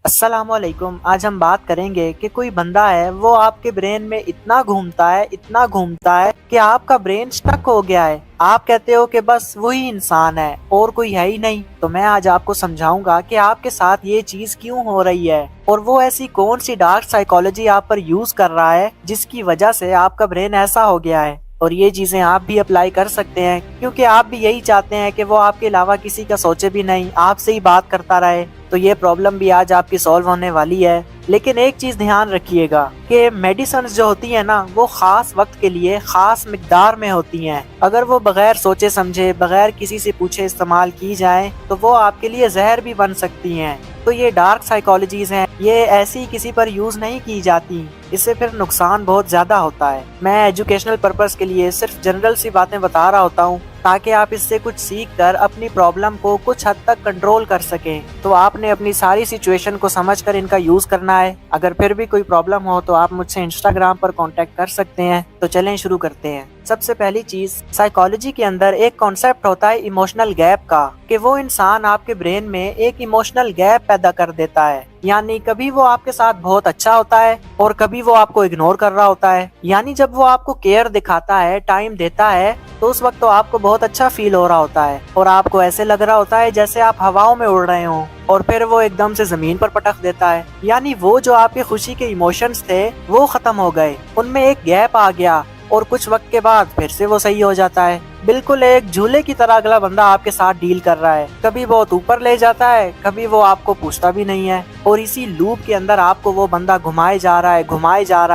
السلام علیکم۔ آج ہم بات کریں گے کہ کوئی بندہ ہے وہ آپ کے برین میں اتنا گھومتا ہے کہ آپ کا برین سٹک ہو گیا ہے۔ آپ کہتے ہو کہ بس وہی انسان ہے اور کوئی ہے ہی نہیں۔ تو میں آج آپ کو سمجھاؤں گا کہ آپ کے ساتھ یہ چیز کیوں ہو رہی ہے اور وہ ایسی کون سی ڈارک سائیکالوجی آپ پر یوز کر رہا ہے جس کی وجہ سے آپ کا برین ایسا ہو گیا ہے۔ اور یہ چیزیں آپ بھی اپلائی کر سکتے ہیں کیونکہ آپ بھی یہی چاہتے ہیں کہ وہ آپ کے علاوہ کسی کا سوچے بھی نہیں، آپ سے ہی بات کرتا رہے۔ تو یہ پرابلم بھی آج آپ کی سولو ہونے والی ہے۔ لیکن ایک چیز دھیان رکھیے گا کہ میڈیسنز جو ہوتی ہیں نا وہ خاص وقت کے لیے خاص مقدار میں ہوتی ہیں۔ اگر وہ بغیر سوچے سمجھے، بغیر کسی سے پوچھے استعمال کی جائیں تو وہ آپ کے لیے زہر بھی بن سکتی ہیں۔ تو یہ ڈارک سائیکالوجیز ہیں، یہ ایسی کسی پر یوز نہیں کی جاتی، اس سے پھر نقصان بہت زیادہ ہوتا ہے۔ میں ایجوکیشنل پرپس کے لیے صرف جنرل سی باتیں بتا رہا ہوتا ہوں تاکہ آپ اس سے کچھ سیکھ کر اپنی پرابلم کو کچھ حد تک کنٹرول کر سکیں۔ تو آپ نے اپنی ساری سچویشن کو سمجھ کر ان کا یوز کرنا ہے۔ اگر پھر بھی کوئی پرابلم ہو تو آپ مجھ سے انسٹاگرام پر کانٹیکٹ کر سکتے ہیں۔ تو چلیں شروع کرتے ہیں۔ سب سے پہلی چیز، سائیکالوجی کے اندر ایک کانسیپٹ ہوتا ہے ایموشنل گیپ کا، کہ وہ انسان آپ کے برین میں ایک ایموشنل گیپ پیدا کر دیتا ہے۔ یعنی کبھی وہ آپ کے ساتھ بہت اچھا ہوتا ہے اور کبھی وہ آپ کو اگنور کر رہا ہوتا ہے۔ یعنی جب وہ آپ کو کیئر دکھاتا ہے، ٹائم دیتا ہے، تو اس وقت تو آپ کو بہت اچھا فیل ہو رہا ہوتا ہے اور آپ کو ایسے لگ رہا ہوتا ہے جیسے آپ ہواؤں میں اڑ رہے ہوں، اور پھر وہ ایک دم سے زمین پر پٹخ دیتا ہے۔ یعنی وہ جو آپ کی خوشی کے ایموشنز تھے وہ ختم ہو گئے، ان میں ایک گیپ آ گیا اور کچھ وقت کے بعد پھر سے وہ صحیح ہو جاتا ہے۔ بالکل ایک جھولے کی طرح اگلا بندہ آپ کے ساتھ ڈیل کر رہا ہے، کبھی بہت اوپر لے جاتا ہے، کبھی وہ آپ کو پوچھتا بھی نہیں ہے، اور اسی لوپ کے اندر آپ کو وہ بندہ گھمائے جا رہا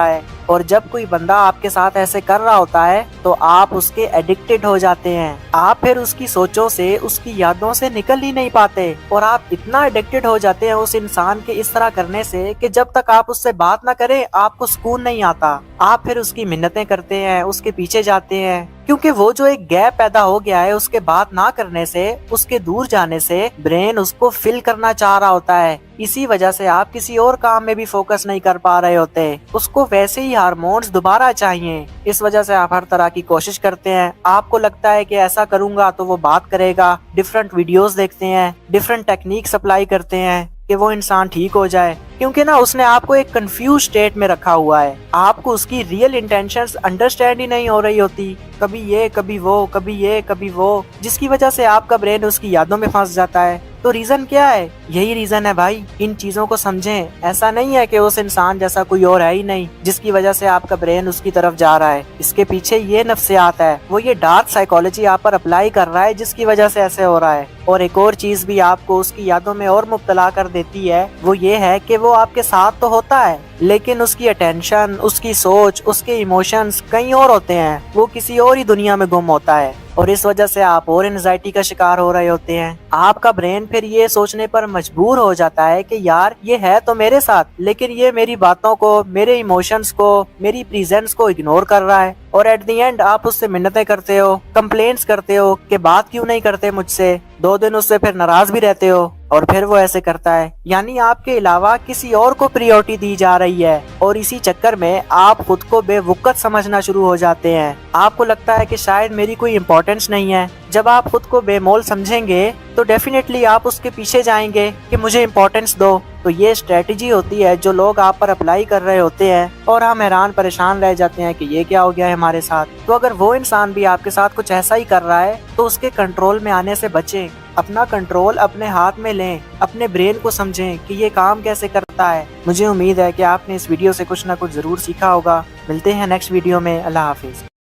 ہے۔ اور جب کوئی بندہ آپ کے ساتھ ایسے کر رہا ہوتا ہے تو آپ اس کے ایڈکٹڈ ہو جاتے ہیں۔ آپ پھر اس کی سوچوں سے، اس کی یادوں سے نکل ہی نہیں پاتے، اور آپ اتنا ایڈکٹڈ ہو جاتے ہیں اس انسان کے اس طرح کرنے سے کہ جب تک آپ اس سے بات نہ کریں آپ کو سکون نہیں آتا۔ آپ پھر اس کی منتیں کرتے ہیں، اس کے پیچھے جاتے ہیں، کیونکہ وہ جو ایک گیپ پیدا ہو گیا ہے اس کے بات نہ کرنے سے، اس کے دور جانے سے برین اس کو فل کرنا چاہ رہا ہوتا ہے۔ اسی وجہ سے آپ کسی اور کام میں بھی فوکس نہیں کر پا رہے ہوتے، اس کو ویسے ہی ہارمونز دوبارہ چاہیے۔ اس وجہ سے آپ ہر طرح کی کوشش کرتے ہیں، آپ کو لگتا ہے کہ ایسا کروں گا تو وہ بات کرے گا، ڈیفرنٹ ویڈیوز دیکھتے ہیں، ڈیفرنٹ ٹیکنیکس اپلائی کرتے ہیں کہ وہ انسان ٹھیک ہو جائے، کیونکہ نا اس نے آپ کو ایک کنفیوز سٹیٹ میں رکھا ہوا ہے۔ آپ کو اس کی ریئل انٹینشنز انڈرسٹینڈ ہی نہیں ہو رہی ہوتی، کبھی یہ کبھی وہ، کبھی یہ کبھی وہ، جس کی وجہ سے آپ کا برین اس کی یادوں میں پھنس جاتا ہے۔ تو ریزن کیا ہے؟ یہی ریزن ہے بھائی، ان چیزوں کو سمجھیں۔ ایسا نہیں ہے کہ اس انسان جیسا کوئی اور ہے ہی نہیں جس کی وجہ سے آپ کا برین اس کی طرف جا رہا ہے۔ اس کے پیچھے یہ نفسیات ہے، وہ یہ ڈارک سائیکالوجی آپ پر اپلائی کر رہا ہے جس کی وجہ سے ایسے ہو رہا ہے۔ اور ایک اور چیز بھی آپ کو اس کی یادوں میں اور مبتلا کر دیتی ہے، وہ یہ ہے کہ وہ آپ کے ساتھ تو ہوتا ہے لیکن اس کی اٹینشن، اس کی سوچ، اس کے ایموشنز کہیں اور ہوتے ہیں، وہ کسی اور ہی دنیا میں گم ہوتا ہے، اور اس وجہ سے آپ اور انزائٹی کا شکار ہو رہے ہوتے ہیں۔ آپ کا برین پھر یہ سوچنے پر مجبور ہو جاتا ہے کہ یار یہ ہے تو میرے ساتھ، لیکن یہ میری باتوں کو، میرے ایموشنز کو، میری پریزنس کو اگنور کر رہا ہے، اور ایٹ دی اینڈ آپ اس سے منتیں کرتے ہو، کمپلینٹس کرتے ہو کہ بات کیوں نہیں کرتے مجھ سے، 2 دن اس سے پھر ناراض بھی رہتے ہو، اور پھر وہ ایسے کرتا ہے۔ یعنی آپ کے علاوہ کسی اور کو پریورٹی دی جا رہی ہے، اور اسی چکر میں آپ خود کو بے وقت سمجھنا شروع ہو جاتے ہیں۔ آپ کو لگتا ہے کہ شاید میری کوئی امپورٹنس نہیں ہے۔ جب آپ خود کو بے مول سمجھیں گے تو ڈیفینیٹلی آپ اس کے پیچھے جائیں گے کہ مجھے امپورٹنس دو۔ تو یہ اسٹریٹجی ہوتی ہے جو لوگ آپ پر اپلائی کر رہے ہوتے ہیں، اور ہم حیران پریشان رہ جاتے ہیں کہ یہ کیا ہو گیا ہے ہمارے ساتھ۔ تو اگر وہ انسان بھی آپ کے ساتھ کچھ ایسا ہی کر رہا ہے تو اس کے کنٹرول میں آنے سے بچیں، اپنا کنٹرول اپنے ہاتھ میں لیں، اپنے برین کو سمجھیں کہ یہ کام کیسے کرتا ہے۔ مجھے امید ہے کہ آپ نے اس ویڈیو سے کچھ نہ کچھ ضرور سیکھا ہوگا۔ ملتے ہیں نیکسٹ ویڈیو میں۔ اللہ حافظ۔